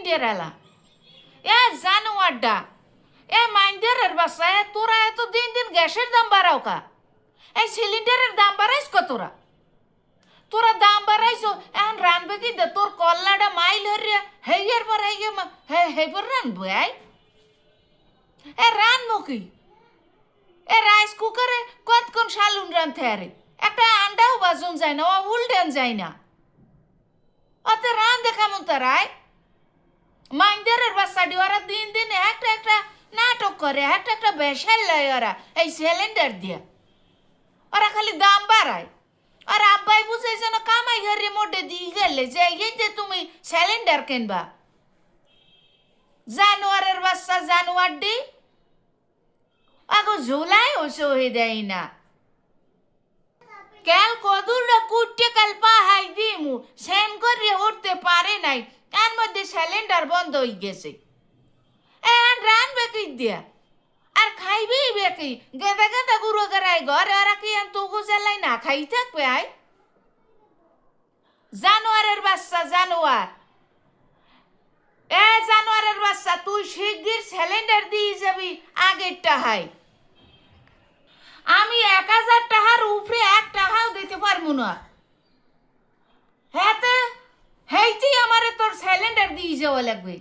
cylinder এলা এ জানোয়ারডা এ মাইন্ডারের বাচ্চা তোরা এত দিন দিন গ্যাসের দাম বাড়াও কা এই সিলিন্ডারের দাম বাড়াইস তোরা তোরা দাম বাড়াইছো এখন রানবে কি দে তোর কল্লাটা মাইল হরিয়া হেইয়ের পর হেইপর রানবো এ রানবো কি এ রাইস কুকারে কতক্ষণ শালুন রানতে আরে একটা আন্ডাও বাজন যায় না ও উল্টান যায় না অত রান দেখামন তারাই মাইন্ডারের বাচ্চাটি ওরা দিন দিন একটা একটা নাটক করে একটা একটা বেসাল লয় ওরা এই সিলিন্ডার দিয়া ওরা খালি দাম বাড়ায় আর আব্বাই বুঝে যেন কামাই ঘরে মোটে দিয়ে গেলে যে এই যে তুমি সিলিন্ডার কিনবা জানোয়ারের বাচ্চা জানোয়ার দি আগো ঝোলাই ওসে হয়ে দেয় না কাল কদুরটা কুটে কাল পাহাই দিমু সেন করে উঠতে পারে নাই তার মধ্যে সিলিন্ডার বন্ধ হয়ে গেছে এখন রানবে কি দিয়া আর খাইবি বেকি গেদা গেদা গুঁড়ো গড়াই ঘরে ওরা কি তোগো জ্বালাই না খাই থাকবে আয় জানোয়ারের বাচ্চা জানোয়ার এ জানোয়ারের বাচ্চা তুই শিগগির সিলিন্ডার দিয়ে যাবি আগেরটা হাই আমি 1000 টাকার উপরে 1 টাকাও দিতে পারবো না হ্যাঁ তো হেইতেই আমারে তোর সিলিন্ডার দিয়ে যাওয়া লাগবে